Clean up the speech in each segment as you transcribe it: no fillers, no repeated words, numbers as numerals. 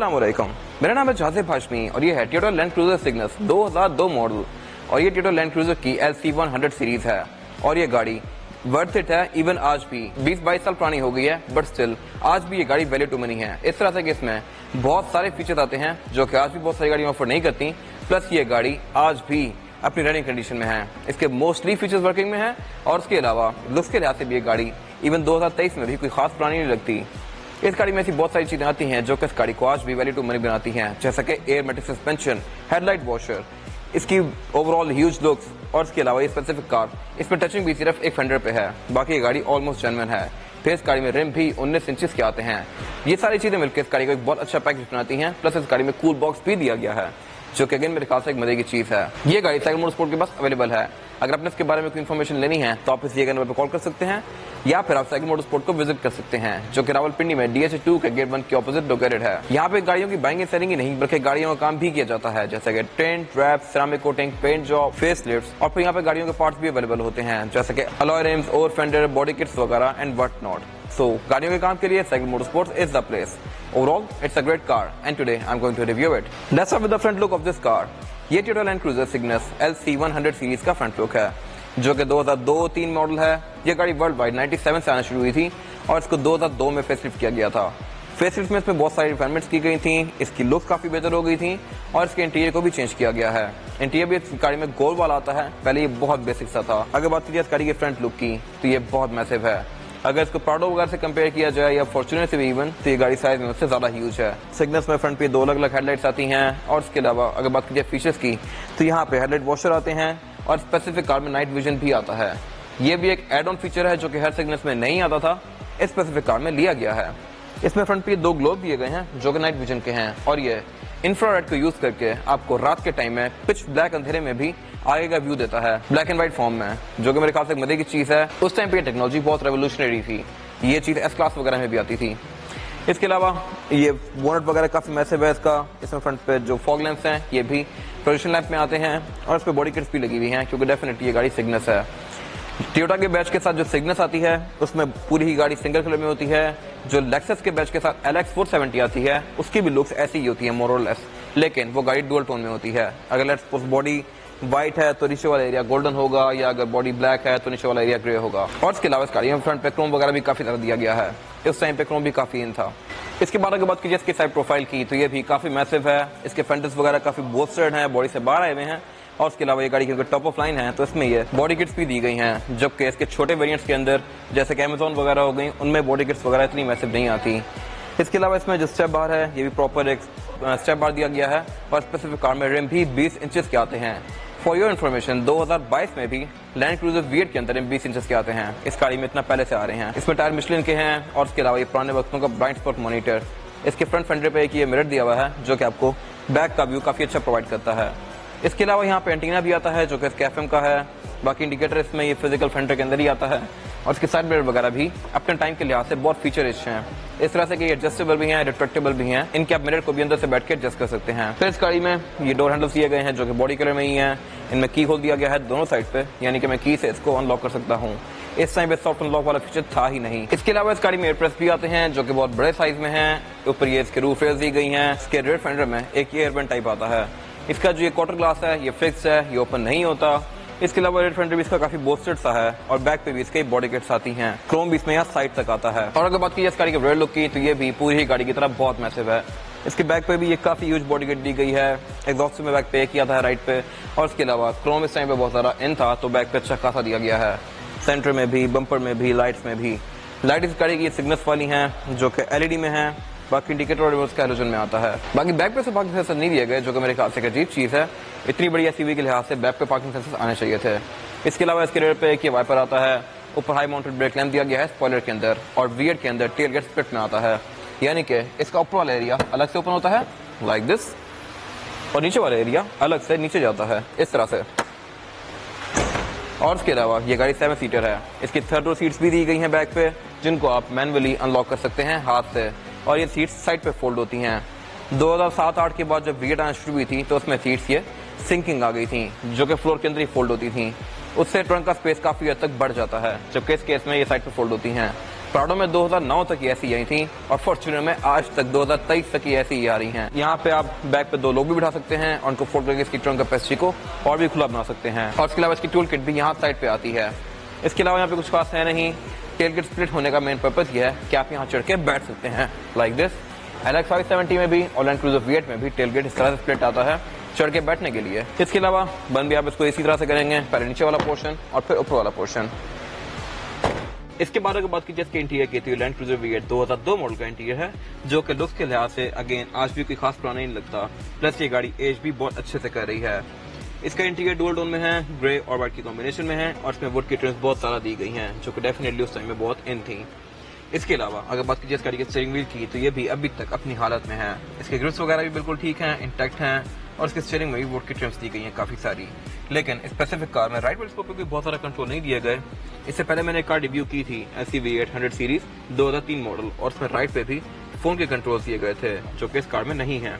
अस्सलाम वालेकुम, मेरा नाम है जाज़िब हाशमी और ये है Toyota land cruiser Cygnus 2002 model और ये टोयोटा लैंड क्रूजर की LC100 सीरीज है और ये गाड़ी वर्थ इट है। इवन आज भी 20-22 साल पुरानी हो गई है बट स्टिल आज भी ये गाड़ी वैल्यू टू मनी है। इस तरह से कि इसमें बहुत सारे फीचर्स आते हैं जो कि आज भी बहुत सारी गाड़ियां ऑफर नहीं करती। प्लस ये गाड़ी आज भी अपनी रनिंग कंडीशन में है, इसके मोस्टली फीचर्स वर्किंग में है और उसके अलावा लुक्स के लिहाज से भी ये गाड़ी इवन 2023 में भी कोई खास पुरानी नहीं लगती। इस गाड़ी में ऐसी बहुत सारी चीजें आती हैं जो कि इस गाड़ी को आज भी वैल्यू टू मनी बनाती हैं, जैसा कि airmatic suspension, headlight washer, इसकी ओवरऑल ह्यूज लुक्स और इसके अलावा ये स्पेसिफिक कार, इसमें टचिंग भी सिर्फ एक फेंडर पे है, बाकी ये गाड़ी ऑलमोस्ट जेन्युइन है। फिर इस गाड़ी में रिम भी 19 इंचेस के आते हैं। ये सारी चीजें मिलकर इस गाड़ी को एक बहुत अच्छा पैकेज बनाती हैं। प्लस इस गाड़ी में कूल बॉक्स भी दिया गया है जो कि अगेन मेरे ख्याल से एक मजे की चीज है। ये गाड़ी साइकिल मोटरस्पोर्ट के पास अवेलेबल है। अगर आपने इसके बारे में कोई इन्फॉर्मेशन लेनी है तो आप इस दिए गए नंबर पर कॉल कर सकते हैं या फिर आप साइकिल मोटरस्पोर्ट को विजिट कर सकते हैं जो कि रावलपिंडी में DH2 के गेट 1 के ऑपोजिट लोकेटेड है। यहाँ पे गाड़ियों की बाइंग एंड सेलिंग ही नहीं बल्कि गाड़ियों का काम भी किया जाता है, जैसे कि tint, wrap, ceramic coating, paint job, face lift और फिर यहाँ पे गाड़ियों के पार्ट्स भी अवेलेबल होते हैं जैसे कि alloy rims, over fender, body kits वगैरह एंड व्हाट नॉट। So, गाड़ियों के काम के लिए cycle motorsports is the place. Overall, it's a great car, and today I'm going to review it. Let's start with the front look of this car. ये Toyota land cruiser Cygnus LC100 series का front look है जो कि 2002-3 model है। ये गाड़ी world wide 97 से आना शुरू हुई थी और इसको 2002 में फेसलिफ्ट किया गया था। फेसलिफ्ट में इसमें बहुत सारी रिफाइनमेंट्स की गई थी, इसकी लुक्स काफी बेहतर हो गई थी और इसके इंटीरियर को भी चेंज किया गया है। इंटीरियर भी इस गाड़ी में गोल वाला आता है, पहले ये बहुत बेसिक सा था। अगर बात कीजिए इस गाड़ी के फ्रंट लुक की तो ये बहुत मैसिव है। अगर इसको प्राडो वगैरह से कंपेयर किया जाए या फॉर्च्यूनर से भी इवन तो ये गाड़ी साइज में उससे ज्यादा ह्यूज है। सिग्नस में फ्रंट पे दो अलग अलग हेडलाइट्स आती हैं और इसके अलावा अगर बात कीजिए फीचर्स की तो यहाँ पे हेडलाइट वॉशर आते हैं और स्पेसिफिक कार में नाइट विजन भी आता है। ये भी एक एड ऑन फीचर है जो कि हर सिग्नस में नहीं आता था, इस स्पेसिफिक कार में लिया गया है। इसमें फ्रंट पे दो ग्लोब दिए गए हैं जो कि नाइट विजन के हैं और ये इंफ्रारेड को यूज करके आपको रात के टाइम में पिच ब्लैक अंधेरे में भी आगे का व्यू देता है ब्लैक एंड व्हाइट फॉर्म में, जो कि मेरे ख्याल से मजे की चीज है। उस टाइम पे टेक्नोलॉजी बहुत रेवोल्यूशनरी थी, ये चीज एस क्लास वगैरह में भी आती थी। इसके अलावा ये बोनट वगैरह काफी मैसिव है इसका। इसमें फ्रंट पे जो फॉग लैंप्स हैं ये भी प्रोजेक्शन लैंप में आते हैं और इस पे बॉडी किट्स भी लगी हुई हैं क्योंकि डेफिनेटली ये गाड़ी सिग्नस है। टोयोटा के बैच के साथ जो सिग्नस आती है उसमें पूरी ही गाड़ी सिंगल कलर में होती है। जो लेक्सस के बैच के साथ LX470 आती है उसकी भी लुक्स ऐसी ही होती है मोर और लेस, लेकिन वो गाड़ी डुअल टोन में होती है। अगर लेट्स सपोज बॉडी व्हाइट है तो नीचे वाला एरिया गोल्डन होगा या अगर बॉडी ब्लैक है तो नीचे वाला एरिया ग्रे होगा। और इसके अलावा इस गाड़ी में फ्रंट पे क्रोम वगैरह भी काफी ज्यादा दिया गया है, इस टाइम पे क्रोम भी काफी इन था। इसके बाद अगर बात कीजिए इसके साइड प्रोफाइल की तो ये भी काफी मैसिव है। इसके फेंडर्स वगैरह काफी बोस्टर्ड है, बॉडी से बाहर आए हुए हैं और इसके अलावा ये गाड़ी क्योंकि टॉप ऑफ लाइन है तो इसमें ये बॉडी किट्स भी दी गई हैं, जबकि इसके छोटे वेरिएंट्स के अंदर जैसे कि अमेजॉन वगैरह हो गई उनमें बॉडी किट्स वगैरह इतनी मैसिव नहीं आती। इसके अलावा इसमें जो स्टेप बार है ये भी प्रॉपर एक स्टेप बार दिया गया है और स्पेसिफिक कार में रिम भी 20 इंचेस के आते हैं। फॉर योर इन्फॉर्मेशन 2022 में भी लैंड क्रूजर V8 के अंदर 20 इंचेस के आते हैं। इस गाड़ी में इतना पहले से आ रहे हैं। इसमें टायर मिशलिन के हैं और इसके अलावा ये पुराने वक्तों का ब्लाइंड स्पॉट मॉनिटर। इसके फ्रंट फेंडर पे एक ये मिरर दिया हुआ है जो कि आपको बैक का व्यू काफी अच्छा प्रोवाइड करता है। इसके अलावा यहाँ पे एंटीना भी आता है जो कि इसके FM का है। बाकी इंडिकेटर इसमें ये फिजिकल फेंडर के अंदर ही आता है और इसके साइड मिरर वगैरह भी अपने टाइम के लिहाज से बहुत फीचर रिच हैं। इस तरह से कि एडजस्टेबल भी हैं, रिट्रैक्टेबल भी हैं, इनके आप मिरर को भी अंदर से बैठ के एडजस्ट कर सकते हैं। फिर इस गाड़ी में ये डोर हैंडल्स दिए गए हैं जो कि बॉडी कलर में ही हैं। इनमें की होल दिया गया है दोनों साइड पे, यानी कि मैं की से इसको अनलॉक कर सकता हूँ। इस टाइम पे सॉफ्ट अनलॉक वाला फीचर था ही नहीं। इसके अलावा इस गाड़ी में एयर प्रेस भी आते हैं जो कि बहुत बड़े साइज में हैं। ऊपर ये इसके रूफ रेल्स दी गई हैं। इसके रेयर फेंडर में एक ये एयरबैंड टाइप आता है। इसका जो ये क्वार्टर ग्लास है ये फिक्स है, ये ओपन नहीं होता। इसके अलावा रेड फेंडर भी इसका काफी बोस्टेड सा है और बैक पे भी इसके बॉडी किट्स आती हैं। क्रोम भी इसमें यहाँ साइड तक आता है। और अगर बात की इस गाड़ी के रेयर लुक की तो ये भी पूरी ही गाड़ी की तरह बहुत मैसिव है। इसके बैक पे भी ये काफी ह्यूज बॉडी किट दी गई है। एग्जॉस्ट में बैक पे किया था राइट पे और इसके अलावा क्रोम इस टाइम पे बहुत सारा इन था तो बैक पे अच्छा खासा दिया गया है। सेंटर में भी, बम्पर में भी, लाइट्स में भी। लाइट इस गाड़ी की सिग्नस वाली है जो कि LED में है। बाकी इंडिकेटर और रिवर्स का हैलोजन में आता है। बाकी बैक पे से पार्किंग सेंसर नहीं दिए गए जो कि मेरे ख्याल से एक अजीब चीज है। इतनी बड़ी SUV के लिहाज से बैक पे पार्किंग सेंसर आने चाहिए थे। इसके अलावा इसके रेयर पे एक ये वाइपर आता है। ऊपर हाई माउंटेड ब्रेक लैंप दिया गया है स्पॉइलर के अंदर और V8 के अंदर टेल गेट स्प्लिट में आता है, यानी कि इसका ऊपर वाला एरिया अलग से ओपन होता है लाइक दिस और नीचे वाला एरिया अलग से नीचे जाता है इस तरह से। और इसके अलावा ये गाड़ी 7 सीटर है। इसकी थर्ड रो सीट्स भी दी गई हैं बैक पे जिनको आप मैनुअली अनलॉक कर सकते हैं हाथ से और ये सीट्स साइड पे फोल्ड होती हैं। 2007-8 के बाद जब V8 आना शुरू हुई थी तो उसमें सीट्स ये सिंकिंग आ गई थी जो कि फ्लोर के अंदर ही फोल्ड होती थी। उससे ट्रंक का स्पेस काफी हद तक बढ़ जाता है, जबकि इस केस में ये साइड पे फोल्ड होती हैं। प्राडो में 2009 तक ये ऐसी आई थी और फॉर्च्यूनर में आज तक 2023 तक ये ऐसी आ रही हैं। यहाँ पे आप बैक पे 2 लोग भी बिठा सकते हैं और उनको फोल्ड करके इसकी ट्रंक कैपेसिटी को और भी खुला बना सकते हैं। और इसके अलावा इसकी टूल किट भी यहाँ साइड पे आती है। इसके अलावा यहाँ पे कुछ खास है नहीं। टेलगेट स्प्लिट होने का मेन पर्पज ये है कि आप यहाँ चढ़ के बैठ सकते हैं लाइक दिस। LX 570 में भी और लैंड क्रूजर V8 में भी टेलगेट इस तरह से स्प्लिट आता है चढ़ के बैठने के लिए। इसके अलावा बंद भी आप इसको इसी तरह से करेंगे, पहले नीचे वाला पोर्शन और फिर ऊपर वाला पोर्शन। इसके बाद अगर बात की जाए इसके इंटीरियर की, तो लैंड क्रूजर V8 2002 मॉडल का इंटीरियर है, जो कि लुक्स के लिहाज से अगेन आज भी कोई खास पुराना नहीं लगता। प्लस ये गाड़ी एज भी बहुत अच्छे से कर रही है। इसका इंटीरियर डुअल टोन में है, ग्रे और व्हाइट की कॉम्बिनेशन में है और इसमें वुड की ट्रिम्स बहुत सारा दी गई हैं, जो कि डेफिनेटली उस टाइम में बहुत इन थी। इसके अलावा अगर बात कीजिए इस गाड़ी के स्टीयरिंग व्हील की, तो ये भी अभी तक अपनी हालत में है। इसके ग्रिप्स वगैरह भी बिल्कुल ठीक हैं, इंटैक्ट हैं और इसके स्टीयरिंग में भी वुड की ट्रिम्स दी गई हैं काफी सारी। लेकिन स्पेसिफिक कार में राइट व्हील स्पोक पे कोई बहुत सारा कंट्रोल नहीं दिए गए। इससे पहले मैंने एक कार रिव्यू की थी ऐसी V8 100 सीरीज 2003 मॉडल और उसमें राइट पे भी फोन के कंट्रोल दिए गए थे, जो कि इस कार में नहीं है।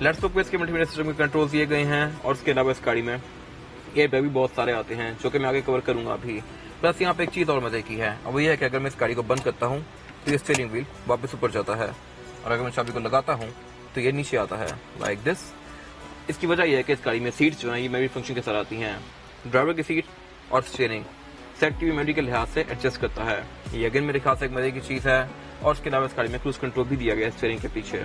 लेफ्ट स्पोक पे इसके मल्टीमीडिया सिस्टम के कंट्रोल दिए गए हैं और उसके अलावा इस गाड़ी में एयरबैग भी बहुत सारे आते हैं, जो कि मैं आगे कवर करूंगा अभी। प्लस यहाँ पे एक चीज और मजे की है, और वो ये है कि अगर मैं इस गाड़ी को बंद करता हूँ तो ये स्टीयरिंग व्हील वापस ऊपर जाता है और अगर मैं चाबी को लगाता हूँ तो ये नीचे आता है लाइक दिस। इसकी वजह यह है कि इस गाड़ी में सीट्स जो हैं ये मेमोरी फंक्शन के साथ आती हैं। ड्राइवर की सीट और स्टीयरिंग सेट की मेमोरी के लिहाज से एडजस्ट करता है। ये अगेन मेरे ख्याल से एक मजे की चीज है। और उसके अलावा इस गाड़ी में क्रूज कंट्रोल भी दिया गया है स्टीयरिंग के पीछे।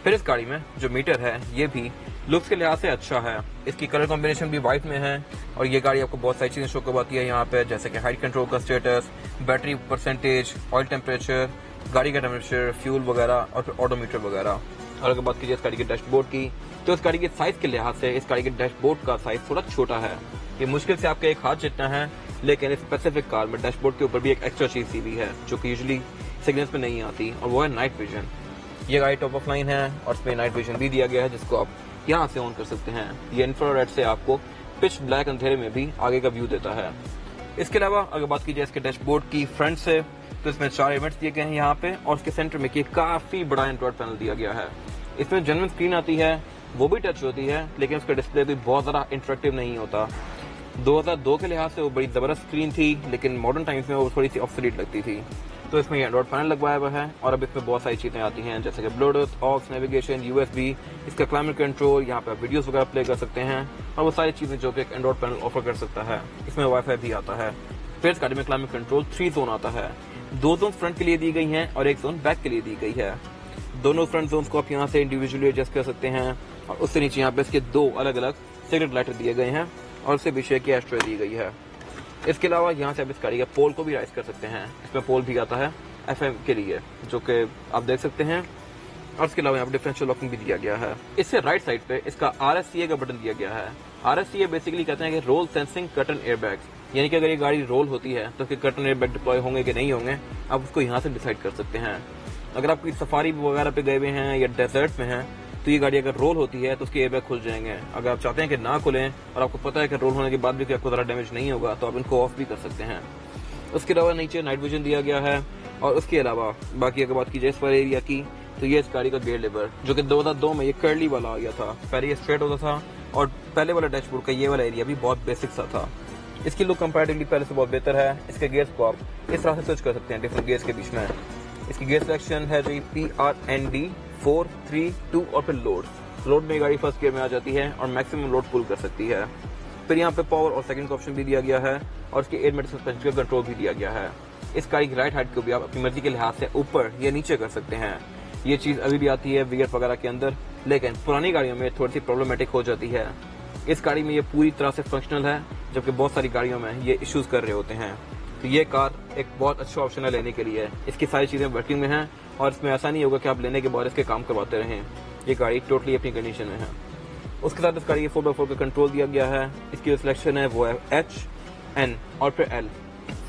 फिर इस गाड़ी में जो मीटर है ये भी लुक्स के लिहाज से अच्छा है। इसकी कलर कॉम्बिनेशन भी व्हाइट में है और ये गाड़ी आपको बहुत सारी चीजें शो करवाती है यहाँ पे, जैसे कि हाइट कंट्रोल का status, battery percentage, oil temperature, गाड़ी का टेम्परेचर, फ्यूल वगैरह और फिर ऑडोमीटर वगैरह। और अगर बात कीजिए इस गाड़ी के डैशबोर्ड की, तो इस गाड़ी के साइज के लिहाज से इस गाड़ी के डैशबोर्ड का साइज थोड़ा छोटा है। ये मुश्किल से आपका एक हाथ जितना है, लेकिन इस स्पेसिफिक कार में डैशबोर्ड के ऊपर भी एक एक्स्ट्रा चीज दी हुई है, जो कि यूजुअली सिग्नल्स में नहीं आती, और वो है नाइट विजन। ये गाड़ी टॉप ऑफ लाइन है और इसमें नाइट विजन भी दिया गया है, जिसको आप यहाँ से ऑन कर सकते हैं। ये इंफ्रारेड से आपको पिच ब्लैक अंधेरे में भी आगे का व्यू देता है। इसके अलावा अगर बात की जाए इसके डैशबोर्ड की फ्रंट से, तो इसमें 4 इवेंट्स दिए गए हैं यहाँ पे और उसके सेंटर में काफी बड़ा एंड्रॉइड पैनल दिया गया है। इसमें जेन्युइन स्क्रीन आती है, वो भी टच होती है, लेकिन उसका डिस्प्ले भी बहुत ज्यादा इंटरेक्टिव नहीं होता। 2002 के लिहाज से वो बड़ी जबरदस्त स्क्रीन थी, लेकिन मॉडर्न टाइम्स में वो थोड़ी सी ऑब्सोलीट लगती थी। तो इसमें एंड्रॉइड पैनल लगवाया हुआ है और अब इसमें बहुत सारी चीजें आती हैं, जैसे कि ब्लूटूथ, ऑक्स, नेविगेशन, USB, इसका क्लाइमेट कंट्रोल, यहाँ पे आप वीडियोस वगैरह प्ले कर सकते हैं और वो सारी चीजें जो कि एक एंड्रॉइड पैनल ऑफर कर सकता है। इसमें वाईफाई भी आता है। फिर इस गाड़ी में क्लाइमेट कंट्रोल 3 जोन आता है। 2 जोन फ्रंट के लिए दी गई हैं और 1 जोन बैक के लिए दी गई है। दोनों फ्रंट जोन को आप यहाँ से इंडिविजुअली एडजस्ट कर सकते हैं और उससे नीचे यहाँ पे इसके 2 अलग अलग सिगरेट लाइटर दिए गए हैं और उससे पीछे की एस्ट्रे दी गई है। इसके अलावा यहाँ से आप इस गाड़ी का पोल को भी राइज कर सकते हैं। इसमें पोल भी आता है FM के लिए, जो कि आप देख सकते हैं, और इसके अलावा यहाँ पर डिफरेंशियल लॉकिंग भी दिया गया है। इससे राइट साइड पे इसका RSCA का बटन दिया गया है। RSCA बेसिकली कहते हैं कि रोल सेंसिंग कर्टन एयरबैग, यानी कि अगर ये गाड़ी रोल होती है तो उसके कर्टन एयरबैग डिप्लॉय होंगे कि नहीं होंगे, आप उसको यहाँ से डिसाइड कर सकते हैं। अगर आप कोई सफारी वगैरह पे गए हुए हैं या डेजर्ट में हैं, तो ये गाड़ी अगर रोल होती है तो उसके एयरबैग खुल जाएंगे। अगर आप चाहते हैं कि ना खुलें और आपको पता है कि रोल होने के बाद भी आपको ज़रा डैमेज नहीं होगा, तो आप इनको ऑफ भी कर सकते हैं। उसके अलावा नीचे नाइट विजन दिया गया है और उसके अलावा बाकी अगर बात की जाए इस वाले एरिया की, तो ये इस गाड़ी का गियर लीवर, जो कि 2002 में ये कर्ली वाला आ गया था। पहले ये स्ट्रेट होता था और पहले वाला डैशबोर्ड का ये वाला एरिया भी बहुत बेसिक सा था। इसकी लुक कंपैरेटिवली पहले से बहुत बेहतर है। इसके गियर्स को आप इस तरह से स्विच कर सकते हैं डिफरेंट गियर्स के बीच में। इसकी गियर सिलेक्शन है जो PRND 4, 3, 2 और फिर लोड में गाड़ी फर्स्ट गियर में आ जाती है और मैक्सिमम लोड पुल कर सकती है। फिर यहाँ पे पावर और सेकंड का ऑप्शन भी दिया गया है और इसके 8 मीटर सस्पेंशन का कंट्रोल भी दिया गया है। इस गाड़ी की राइट हाइट को भी आप अपनी मर्जी के लिहाज से ऊपर या नीचे कर सकते हैं। ये चीज अभी भी आती है V8 वगैरह के अंदर, लेकिन पुरानी गाड़ियों में थोड़ी सी प्रॉब्लमेटिक हो जाती है। इस गाड़ी में ये पूरी तरह से फंक्शनल है, जबकि बहुत सारी गाड़ियों में ये इश्यूज कर रहे होते हैं। तो ये कार एक बहुत अच्छा ऑप्शन है लेने के लिए। इसकी सारी चीजें वर्किंग में हैं और इसमें ऐसा नहीं होगा कि आप लेने के बाद इसके काम करवाते रहें। ये गाड़ी टोटली अपनी कंडीशन में है। उसके साथ इस गाड़ी के 4x4 का कंट्रोल दिया गया है। इसकी जो सिलेक्शन है वो है H, N और फिर L।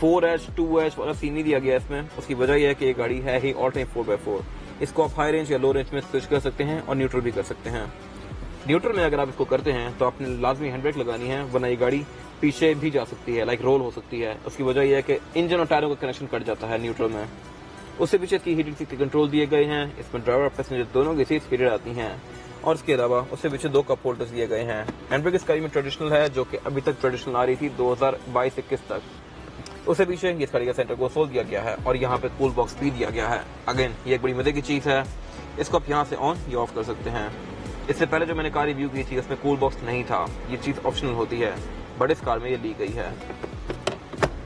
4H, 2H वाला सीन नहीं दिया गया इसमें। उसकी वजह यह है कि ये गाड़ी है ही ऑल टाइम 4x4। इसको आप हाई रेंज या लो रेंज में स्विच कर सकते हैं और न्यूट्रल भी कर सकते हैं। न्यूट्रल में अगर आप इसको करते हैं तो आपने लाजमी हैंड ब्रेक लगानी है, वरना ये गाड़ी पीछे भी जा सकती है, लाइक रोल हो सकती है। उसकी वजह यह है कि इंजन और टायरों का कनेक्शन कट जाता है न्यूट्रल में। उससे पीछे इसकी हीटिंग सीट के कंट्रोल दिए गए हैं। इसमें ड्राइवर और पैसेंजर दोनों की सीट्स हीटेड आती हैं और इसके अलावा उससे पीछे 2 कप होल्डर्स दिए गए हैं। हैंड ब्रेक इस गाड़ी में ट्रेडिशनल है, जो कि अभी तक ट्रेडिशनल आ रही थी 2022-21 तक। उससे पीछे ये इस गाड़ी का सेंटर कंसोल दिया गया है और यहाँ पे कूल बॉक्स भी दिया गया है। अगेन ये एक बड़ी मजे की चीज है, इसको आप यहाँ से ऑन या ऑफ कर सकते हैं। इससे पहले जो मैंने कार रिव्यू की थी उसमें कूल बॉक्स नहीं था, ये चीज ऑप्शनल होती है, बट इस कार में ये दी गई है।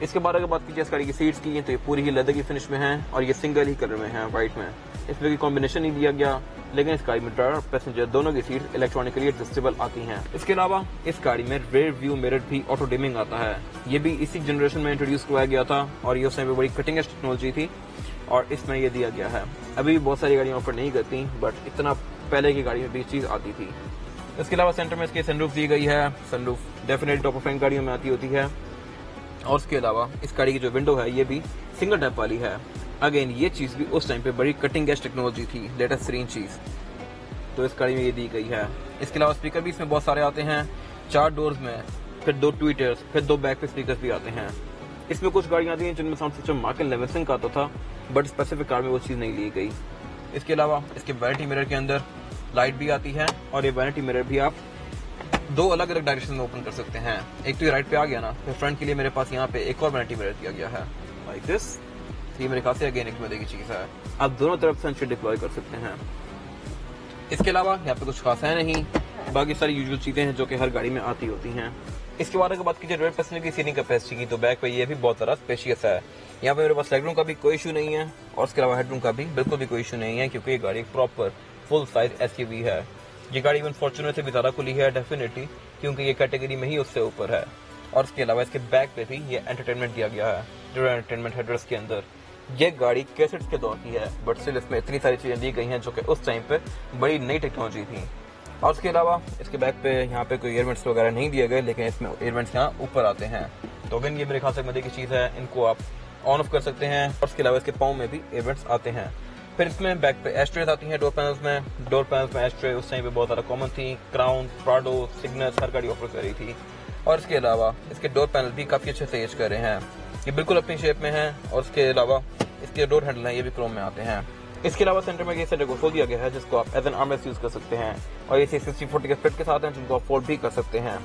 इसके बाद अगर बात कीजिए इस गाड़ी की सीट्स की, तो ये पूरी ही लेदर की फिनिश में है और ये सिंगल ही कलर में है, व्हाइट में। इसमें कोई कॉम्बिनेशन नहीं दिया गया, लेकिन इस गाड़ी में ड्राइवर और पैसेंजर दोनों की सीट इलेक्ट्रॉनिकली एडजस्टेबल आती हैं। इसके अलावा इस गाड़ी में रेयर व्यू मिरर भी ऑटो डिमिंग आता है। ये भी इसी जनरेशन में इंट्रोड्यूस करवाया गया था और ये उस टाइम पे बड़ी कटिंग एज टेक्नोलॉजी थी और इसमें ये दिया गया है। अभी भी बहुत सारी गाड़ियां ऑफर नहीं करती, बट इतना पहले की गाड़ी में भी चीज आती थी। इसके अलावा सेंटर में इसकी सनरूफ दी गई है। Sunroof definitely top of rank गाड़ियों में आती होती है। और उसके अलावा इस गाड़ी की जो विंडो है ये भी सिंगल टैप वाली है। अगेन ये चीज भी उस टाइम पे बड़ी कटिंग एज टेक्नोलॉजी थी, लेटेस्ट तरीन चीज, तो इस गाड़ी में ये दी गई है। इसके अलावा स्पीकर भी इसमें बहुत सारे आते हैं, 4 डोर्स में, फिर 2 ट्वीटर्स, फिर 2 बैक पे स्पीकर भी आते हैं। इसमें कुछ गाड़ियां आती हैं जिनमें sound system Mark Levinson आता था, बट स्पेसिफिक कार में वो चीज नहीं ली गई। इसके अलावा इसके वैनिटी मिरर के अंदर लाइट भी आती है और ये वैनिटी मिरर भी आप 2 अलग अलग डायरेक्शन में ओपन कर सकते हैं। एक तो ये राइट पे आ गया ना, फिर फ्रंट के लिए मेरे पास यहाँ पे एक और वैनिटी मिरर दिया गया है लाइक दिस। ये मेरे ख्याल से अगेन एक मजे की चीज है, आप दोनों तरफ सेंसर डिप्लॉय कर सकते हैं। इसके अलावा यहाँ पे कुछ खास है नहीं, बाकी सारी यूजुअल चीजें हैं जो कि हर गाड़ी में आती होती हैं। इसके बाद अगर बात कीजिए रेयर पैसेंजर की सीटिंग कैपेसिटी की, तो बैक पे ये भी बहुत सारा स्पेशियस है। यहाँ पे मेरे पास लेगरूम का भी कोई इशू नहीं है और इसके अलावा हेडरूम का भी बिल्कुल भी कोई इशू नहीं है, क्योंकि ये गाड़ी एक प्रॉपर फुल साइज एसयूवी है। ये गाड़ी इवन फॉर्च्यूनर से भी ज्यादा खुली है डेफिनेटली, क्योंकि ये कैटेगरी में ही उससे ऊपर है। और इसके अलावा इसके बैक पे भी ये एंटरटेनमेंट दिया गया है, जो एंटरटेनमेंट हेडर्स के अंदर। ये गाड़ी कैसेट्स के दौर की है, बट स्टिल इसमें इतनी सारी चीजें दी गई हैं जो कि उस टाइम पे बड़ी नई टेक्नोलॉजी थी। और उसके अलावा इसके बैक पे यहाँ पे कोई एयरवेंट्स वगैरह नहीं दिए गए, लेकिन इसमें एयरवेंट्स यहाँ ऊपर आते हैं। तो अगेन ये मेरे ख्याल से मजे की चीज है, इनको आप ऑन ऑफ कर सकते हैं। और उसके अलावा इसके पाँव में भी एयरवेंट्स आते हैं। फिर इसमें बैक पे एस्ट्रेज आती हैं डोर पैनल्स में। डोर पैनल्स में एस्ट्रे उस टाइम पे बहुत ज्यादा कॉमन थी। क्राउन, प्राडो, सिग्नस हर गाड़ी ऑफर कर रही थी। और इसके अलावा इसके डोर पैनल भी काफी अच्छे से एज कर रहे हैं, ये बिल्कुल अपनी शेप में है। और इसके अलावा इसके डोर हैंडल हैं, ये भी क्रोम में आते हैं। इसके अलावा सेंटर में ये सेंटर को फोल्ड दिया गया है, जिसको आप एज एन आर्मरेस्ट यूज कर सकते हैं। और ये 60-40 के स्प्लिट के साथ हैं, जिनको आप फोल्ड भी कर सकते हैं।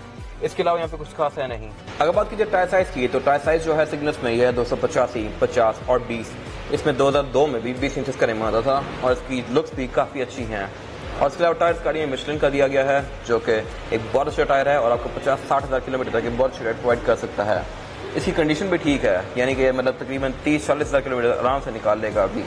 इसके अलावा यहाँ पे कुछ खास है नहीं। अगर बात कीजिए टायर साइज की, तो टायर साइज जो है सिग्नस में ये है 285, 50 और 20। इसमें 2002 में भी 20 इंचेस का रिम आता था और इसकी लुक्स भी काफी अच्छी हैं। और इसके अलावा टायर गाड़ी में मिशलिन का दिया गया है, जो कि एक बहुत अच्छा टायर है और आपको 50-60 हज़ार किलोमीटर तक की बहुत अच्छी राइड प्रोवाइड कर सकता है। इसकी कंडीशन भी ठीक है, यानी कि मतलब तकरीबन 30-40 हज़ार किलोमीटर आराम से निकाल लेगा अभी।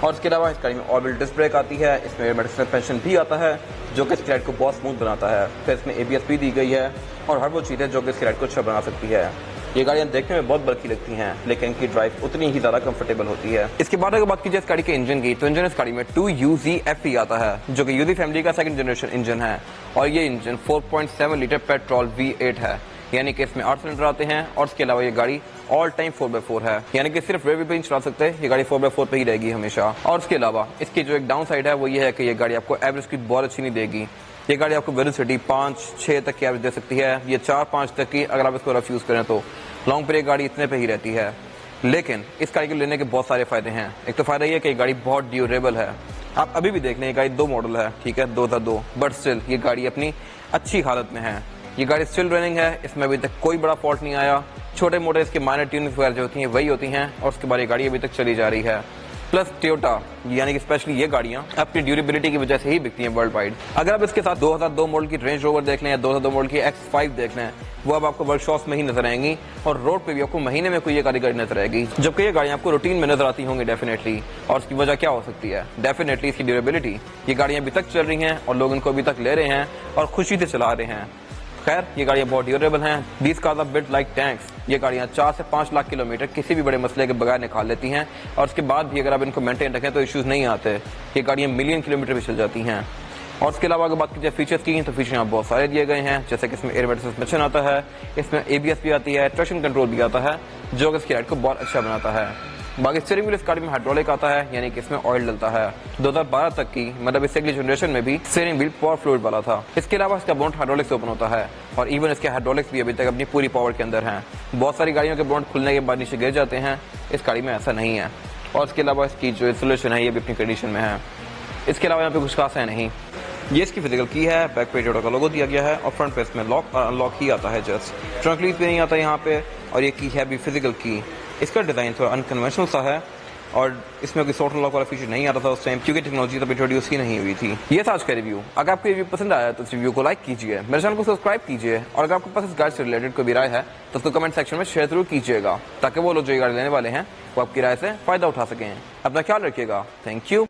और इसके अलावा इस गाड़ी में ऑल व्हील डिस्क ब्रेक आती है, इसमें मेडिसिन सस्पेंशन भी आता है जो कि इसकी राइड को बहुत स्मूथ बनाता है। फिर इसमें ABS भी दी गई है और हर वो चीज़ है जो कि इसकी राइड को अच्छा बना सकती है। ये गाड़ियां देखने में बहुत बल्कि लगती हैं, लेकिन इनकी ड्राइव उतनी ही ज्यादा कंफर्टेबल होती है। इसके बाद अगर बात कीजिए इस गाड़ी के इंजन की, तो इंजन इस गाड़ी में 2UZ-FE आता है, जो कि UZ फैमिली का सेकंड जनरेशन इंजन है। और ये इंजन 4.7 लीटर पेट्रोल V8 है, यानी कि इसमें 8 सिलेंडर आते हैं। और इसके अलावा ये गाड़ी ऑल टाइम 4x4 है, यानी कि सिर्फ रेलवे पे ही चला सकते हैं, ये गाड़ी 4x4 पे ही रहेगी हमेशा। और इसके अलावा इसकी जो एक डाउन साइड है वो ये है कि ये गाड़ी आपको एवरेज की बहुत अच्छी नहीं देगी। ये गाड़ी आपको वेलोसिटी 5-6 तक की एवरेज दे सकती है, ये 4-5 तक की अगर आप इसको रफ यूज करें तो। लॉन्ग पे ये गाड़ी इतने पे ही रहती है। लेकिन इस गाड़ी को लेने के बहुत सारे फायदे हैं। एक तो फायदा ये है कि गाड़ी बहुत ड्यूरेबल है। आप अभी भी देख लें, ये गाड़ी 2 मॉडल है, ठीक है, 2002, बट स्टिल ये गाड़ी अपनी अच्छी हालत में है। ये गाड़ी स्टिल रनिंग है, इसमें अभी तक कोई बड़ा फॉल्ट नहीं आया। छोटे मोटे इसके माइनर ट्यूनिंग वगैरह जो होती हैं वही होती हैं और उसके बाद ये गाड़ी अभी तक चली जा रही है। प्लस टोयोटा यानी कि स्पेशली ये गाड़ियां अपनी ड्यूरेबिलिटी की वजह से ही बिकती हैं वर्ल्ड वाइड। अगर आप इसके साथ 2002 मॉडल की रेंज रोवर देख लें या 2002 मॉडल की X5 देख लें, वो अब आपको वर्कशॉप्स में ही नजर आएंगी और रोड पे भी आपको महीने में कोई ये गाड़ी नजर आएगी, जबकि ये गाड़ियां आपको रूटीन में नजर आती होंगी डेफिनेटली। और उसकी वजह क्या हो सकती है? डेफिनेटली इसकी ड्यूरेबिलिटी। ये गाड़ियां अभी तक चल रही हैं और लोग इनको अभी तक ले रहे हैं और खुशी से चला रहे हैं। खैर, ये गाड़ियां बहुत ड्यूरेबल हैं। These cars are built like tanks. ये गाड़ियां 4 से 5 लाख किलोमीटर किसी भी बड़े मसले के बगैर निकाल लेती हैं और उसके बाद भी अगर आप इनको मेंटेन रखें तो इश्यूज नहीं आते। ये गाड़ियां मिलियन किलोमीटर भी चल जाती हैं। और उसके अलावा अगर बात कीजिए फीचर्स की, तो फीचर यहाँ बहुत सारे दिए गए हैं, जैसे कि इसमें एयर सस्पेंशन आता है, इसमें ABS भी आती है, ट्रैक्शन कंट्रोल भी आता है, जो कि इसकी राइड को बहुत अच्छा बनाता है। बाकी स्टीयरिंग व्हील इस गाड़ी में हाइड्रोलिक आता है, यानी कि इसमें ऑयल डलता है। 2012 तक की मतलब इससे अगली जनरेशन में भी स्टीयरिंग व्हील पावर फ्लूइड वाला था। इसके अलावा इसका बोनट हाइड्रोलिक से ओपन होता है और इवन इसके हाइड्रोलिक्स भी अभी तक अपनी पूरी पावर के अंदर हैं। बहुत सारी गाड़ियों के बोनट खुलने के बाद नीचे गिर जाते हैं, इस गाड़ी में ऐसा नहीं है। और इसके अलावा इसकी जो इंसुलेशन है ये भी अपनी कंडीशन में है। इसके अलावा यहाँ पे कुछ खास है नहीं। ये इसकी फिजिकल की है, बैक पे टोयोटा का लोगो दिया गया है और फ्रंट पे इसमें लॉक और अनलॉक ही आता है जस्ट। ट्रंक लीज भी नहीं आता यहाँ पे। और ये की है भी फिजिकल की। इसका डिज़ाइन थोड़ा अनकन्वेंशनल सा है और इसमें कोई सॉफ्ट लॉक वाला फीचर नहीं आता था उस टाइम, क्योंकि टेक्नोलॉजी तब इंट्रोड्यूस ही नहीं हुई थी। ये था आज का रिव्यू। अगर आपको रिव्यू पसंद आया तो इस रिव्यू को लाइक कीजिए, मेरे चैनल को सब्सक्राइब कीजिए, और अगर आपके पास इस गाड़ी से रिलेटेड कोई भी राय है तो उसको कमेंट सेक्शन में शेयर जरूर कीजिएगा, ताकि वो लोग जो ये गाड़ी लेने वाले हैं वो आपकी राय से फायदा उठा सकें। अपना ख्याल रखिएगा। Thank you.